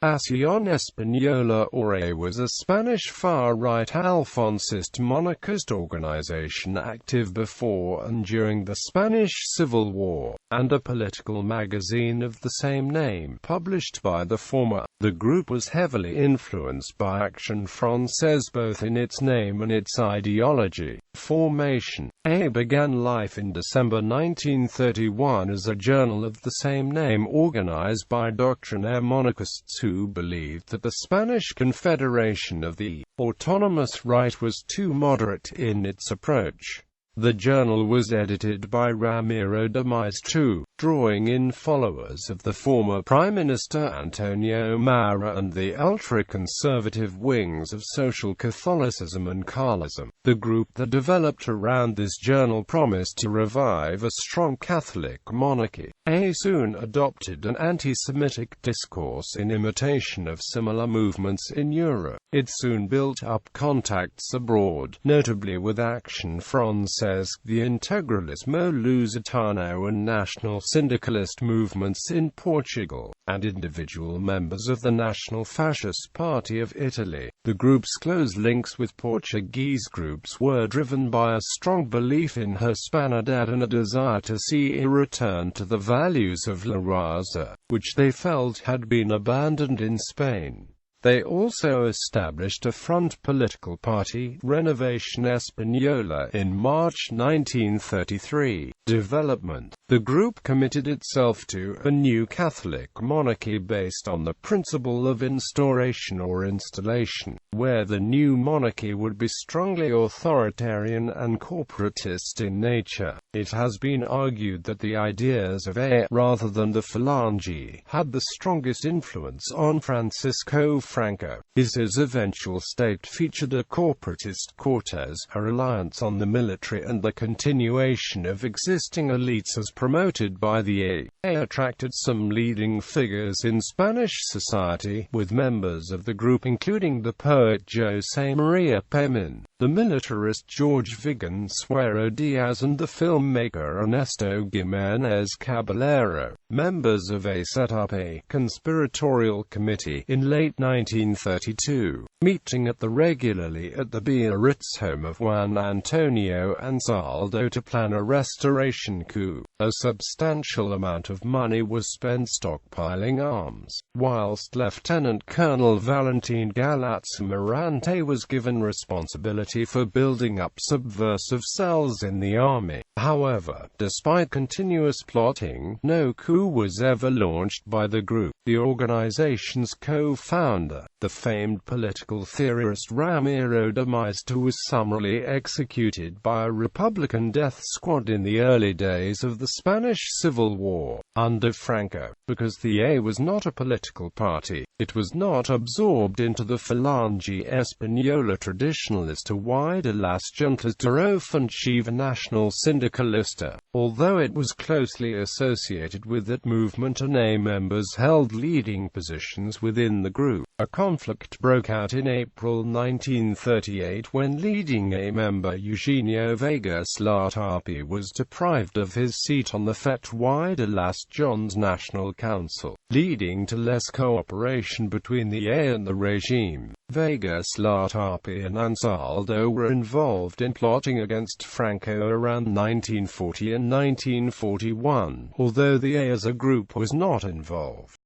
Acción Española or A was a Spanish far-right Alfonsist monarchist organization active before and during the Spanish Civil War, and a political magazine of the same name, published by the former. The group was heavily influenced by Action Française both in its name and its ideology. Formation. A began life in December 1931 as a journal of the same name organized by doctrinaire monarchists who believed that the Spanish Confederation of the autonomous right was too moderate in its approach. The journal was edited by Ramiro de Maeztu, drawing in followers of the former Prime Minister Antonio Maura and the ultra-conservative wings of social Catholicism and Carlism. The group that developed around this journal promised to revive a strong Catholic monarchy. A soon adopted an anti-Semitic discourse in imitation of similar movements in Europe. It soon built up contacts abroad, notably with Action Française, the Integralismo Lusitano and national syndicalist movements in Portugal, and individual members of the National Fascist Party of Italy. The group's close links with Portuguese groups were driven by a strong belief in Hispanidad and a desire to see a return to the values of La Raza, which they felt had been abandoned in Spain. They also established a front political party, Renovación Española, in March 1933. Development. The group committed itself to a new Catholic monarchy based on the principle of instauration or installation, where the new monarchy would be strongly authoritarian and corporatist in nature. It has been argued that the ideas of A, rather than the Falange, had the strongest influence on Francisco Franco. His eventual state featured a corporatist Cortes, a reliance on the military and the continuation of existing elites as promoted by the A. Attracted some leading figures in Spanish society, with members of the group including the poet José María Pemin, the militarist Jorge Valenzuela Diaz and the filmmaker Ernesto Giménez Caballero. Members of A set up a conspiratorial committee in late 1932, meeting regularly at the Biarritz home of Juan Antonio Ansaldo to plan a restoration coup. A substantial amount of money was spent stockpiling arms, whilst Lieutenant Colonel Valentin Galaz-Morante was given responsibility for building up subversive cells in the army. However, despite continuous plotting, no coup was ever launched by the group. The organization's co-founder, the famed political theorist Ramiro de Maeztu, was summarily executed by a Republican death squad in the early days of the Spanish Civil War. Under Franco, because the A was not a political party, it was not absorbed into the Falange Española traditionalista y de las Juntas de Ofensiva Nacional Sindicalista. Although it was closely associated with that movement and A members held leading positions within the group. A conflict broke out in April 1938 when leading A member Eugenio Vegas Lartapi was deprived of his seat on the FET y de las Jones National Council, leading to less cooperation between the A and the regime. Vegas Lartapi and Ansaldo were involved in plotting against Franco around 1940 and 1941, although the A as a group was not involved.